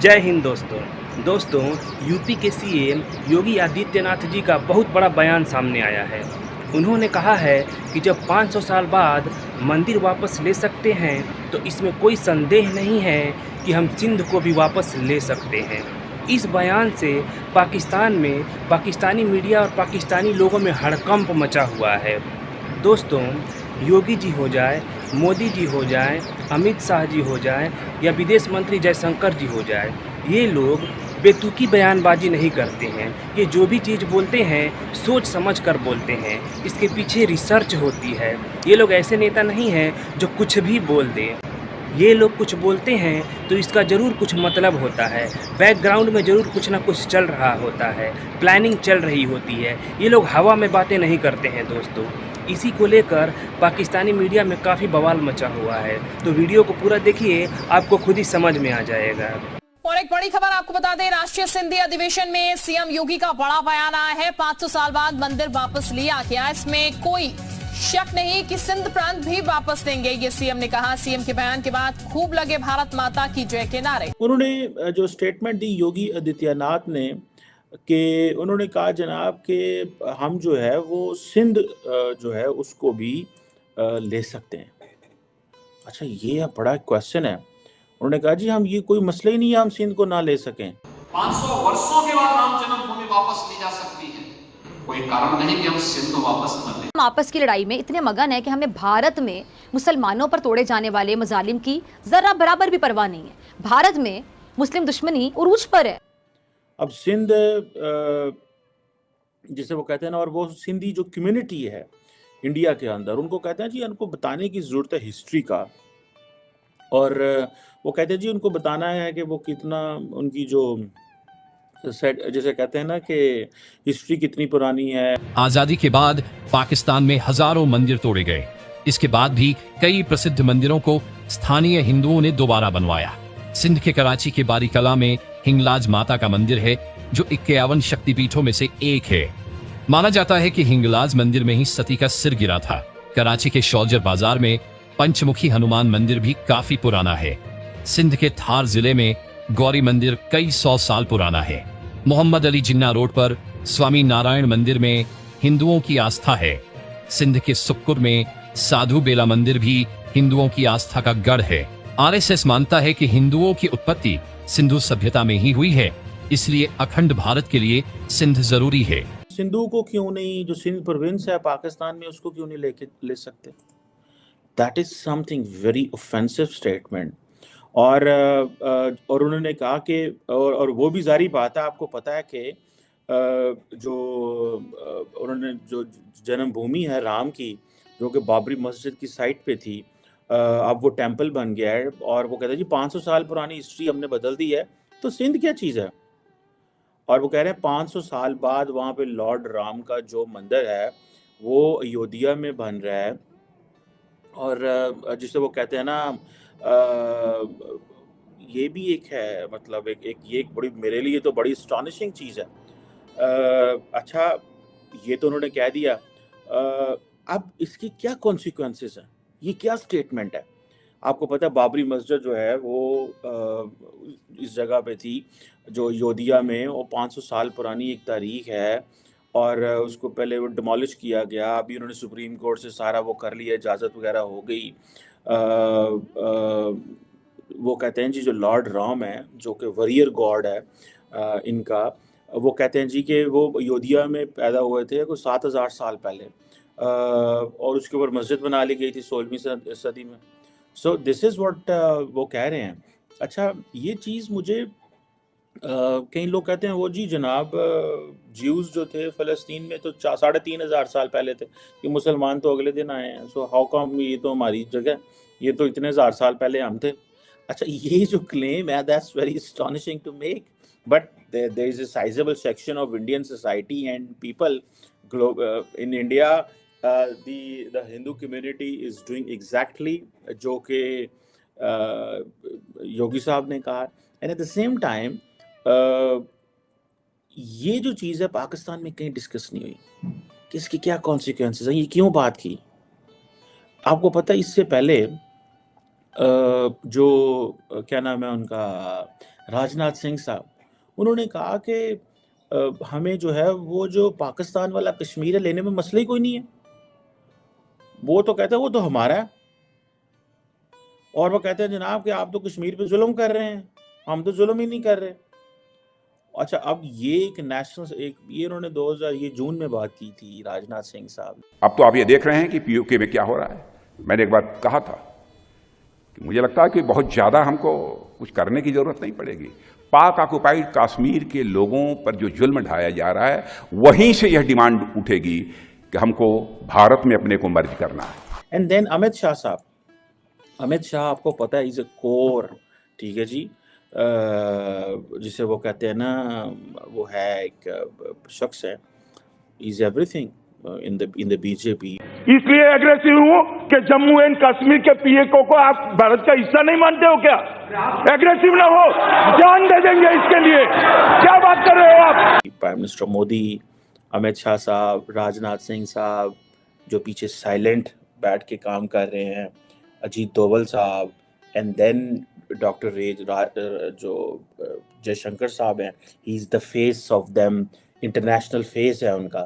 जय हिंद दोस्तों यूपी के सीएम योगी आदित्यनाथ जी का बहुत बड़ा बयान सामने आया है। उन्होंने कहा है कि जब 500 साल बाद मंदिर वापस ले सकते हैं तो इसमें कोई संदेह नहीं है कि हम सिंध को भी वापस ले सकते हैं। इस बयान से पाकिस्तान में पाकिस्तानी मीडिया और पाकिस्तानी लोगों में हड़कंप मचा हुआ है। दोस्तों, योगी जी हो जाए, मोदी जी हो जाए, अमित शाह जी हो जाए या विदेश मंत्री जयशंकर जी हो जाए, ये लोग बेतुकी बयानबाजी नहीं करते हैं। ये जो भी चीज़ बोलते हैं सोच समझ कर बोलते हैं, इसके पीछे रिसर्च होती है। ये लोग ऐसे नेता नहीं हैं जो कुछ भी बोल दें। ये लोग कुछ बोलते हैं तो इसका ज़रूर कुछ मतलब होता है, बैकग्राउंड में ज़रूर कुछ ना कुछ चल रहा होता है, प्लानिंग चल रही होती है। ये लोग हवा में बातें नहीं करते हैं दोस्तों। इसी को लेकर पाकिस्तानी मीडिया में काफ़ी बवाल मचा हुआ है, तो वीडियो को पूरा देखिए, आपको खुद ही समझ में आ जाएगा। और एक बड़ी खबर आपको बता दें, राष्ट्रीय सिंधी अधिवेशन में सीएम योगी का बड़ा बयान आया है। 500 साल बाद मंदिर वापस लिया गया, इसमें कोई शक नहीं कि सिंध प्रांत भी वापस देंगे, ये सीएम ने कहा। सीएम के बयान के बाद खूब लगे भारत माता की जय के नारे। उन्होंने जो स्टेटमेंट दी योगी आदित्यनाथ ने कि उन्होंने कहा जनाब कि हम जो है वो सिंध जो है उसको भी ले सकते हैं। अच्छा, ये बड़ा क्वेश्चन है। उन्होंने कहा जी हम ये कोई मसला ही नहीं है हम सिंध को ना ले सकें। 500 वर्षों के बाद राम जन्मभूमि वापस ली जा सकती है, कोई कारण नहीं कि हम सिंध वापस न लें। हम आपस की लड़ाई में इतने मगन है कि हमें भारत में मुसलमानों पर तोड़े जाने वाले मजालिम की जरा बराबर भी परवाह नहीं है। भारत में मुस्लिम दुश्मनी उरूज पर है। अब सिंध जिसे वो कहते हैं ना, और वो सिंधी जो कम्युनिटी है इंडिया के अंदर, उनको कहते हैं जी उनको बताने की ज़रूरत है हिस्ट्री का। और वो कहते हैं जी उनको बताना है कि वो कितना उनकी जो जैसे कहते हैं ना कि हिस्ट्री कितनी पुरानी है। आजादी के बाद पाकिस्तान में हजारों मंदिर तोड़े गए। इसके बाद भी कई प्रसिद्ध मंदिरों को स्थानीय हिंदुओं ने दोबारा बनवाया। सिंध के कराची के बारी कला में हिंगलाज माता का मंदिर है, जो 51 शक्तिपीठों में से एक है। माना जाता है कि हिंगलाज मंदिर में ही सती का सिर गिरा था। कराची के शौजर बाजार में पंचमुखी हनुमान मंदिर भी काफी पुराना है। सिंध के थार जिले में गौरी मंदिर कई 100 साल पुराना है। मोहम्मद अली जिन्ना रोड पर स्वामी नारायण मंदिर में हिंदुओं की आस्था है। सिंध के सुक्कुर में साधु बेला मंदिर भी हिंदुओं की आस्था का गढ़ है। आरएसएस मानता है कि हिंदुओं की उत्पत्ति सिंधु सभ्यता में ही हुई है, इसलिए अखंड भारत के लिए सिंध जरूरी है। सिंधु को क्यों नहीं, जो सिंध प्रोविंस है पाकिस्तान में, उसको क्यों नहीं ले सकते? That is something very offensive statement. और उन्होंने कहा कि और वो भी जारी बात है, आपको पता है कि जो उन्होंने जो जन्मभूमि है राम की, जो कि बाबरी मस्जिद की साइट पे थी, अब वो टेंपल बन गया है। और वो कहते हैं जी 500 साल पुरानी हिस्ट्री हमने बदल दी है, तो सिंध क्या चीज़ है? और वो कह रहे हैं 500 साल बाद वहाँ पे लॉर्ड राम का जो मंदिर है वो अयोध्या में बन रहा है। और जिसे वो कहते हैं ना, ये भी एक है, मतलब ये एक बड़ी, मेरे लिए तो बड़ी एस्टॉनिशिंग चीज़ है। अच्छा, ये तो उन्होंने कह दिया। अब इसकी क्या कॉन्सिक्वेंसेस हैं? ये क्या स्टेटमेंट है? आपको पता है बाबरी मस्जिद जो है वो इस जगह पे थी जो अयोध्या में, वो 500 साल पुरानी एक तारीख है। और उसको पहले वो डिमोलिश किया गया, अभी उन्होंने सुप्रीम कोर्ट से सारा वो कर लिया, इजाज़त वगैरह हो गई। वो कहते हैं जी जो लॉर्ड राम है, जो कि वॉरियर गॉड है इनका, वो कहते हैं जी कि वो अयोध्या में पैदा हुए थे कुछ 7000 साल पहले, और उसके ऊपर मस्जिद बना ली गई थी 16वीं सदी में। सो दिस इज़ व्हाट वो कह रहे हैं। अच्छा, ये चीज़ मुझे कई लोग कहते हैं वो जी जनाब ज्यूज़ जो थे फ़लस्तीन में तो 3500 साल पहले थे, कि मुसलमान तो अगले दिन आए हैं। सो हाउ कम, ये तो हमारी जगह, ये तो इतने हज़ार साल पहले हम थे। अच्छा, ये जो क्लेम है that's very astonishing to make, but there is a sizable section of Indian society and people in India, the Hindu community is doing exactly जो कि योगी साहब ने कहा। and at the same time ये जो चीज़ है पाकिस्तान में कहीं डिस्कस नहीं हुई कि इसकी क्या कॉन्सिक्वेंसेस हैं, ये क्यों बात की। आपको पता है इससे पहले जो क्या नाम है उनका, राजनाथ सिंह साहब, उन्होंने कहा कि हमें जो है वो जो पाकिस्तान वाला कश्मीर है लेने में मसला ही कोई नहीं है। वो तो कहते हैं वो तो हमारा है, और वो कहते हैं जनाब कि आप तो कश्मीर पे जुल्म कर रहे हैं, हम तो जुल्म ही नहीं कर रहे। अच्छा, अब ये एक नेशनल ये उन्होंने 2000 ये जून में बात की थी राजनाथ सिंह साहब। अब तो आप ये देख रहे हैं कि पीओके में क्या हो रहा है। मैंने एक बार कहा था कि मुझे लगता है कि बहुत ज्यादा हमको कुछ करने की जरूरत नहीं पड़ेगी। पाक ऑक्युपाइड कश्मीर के लोगों पर जो जुल्म ढाया जा रहा है, वहीं से यह डिमांड उठेगी कि हमको भारत में अपने को मर्ज करना है। एंड देन अमित शाह साहब, अमित शाह आपको पता है इज अ कोर, ठीक है जी, जिसे वो कहते हैं ना, वो है एक शख्स है, is everything in the BJP. इसलिए एग्रेसिव हूँ कि जम्मू एंड कश्मीर के पीएको को आप भारत का हिस्सा नहीं मानते हो क्या? एग्रेसिव ना हो, जान दे देंगे इसके लिए। क्या बात कर रहे हो आप? प्राइम मिनिस्टर मोदी, अमित शाह साहब, राजनाथ सिंह साहब जो पीछे साइलेंट बैठ के काम कर रहे हैं, अजीत डोभाल साहब, एंड देन डॉक्टर जो जयशंकर साहब हैं, he is the face of them, international face है उनका।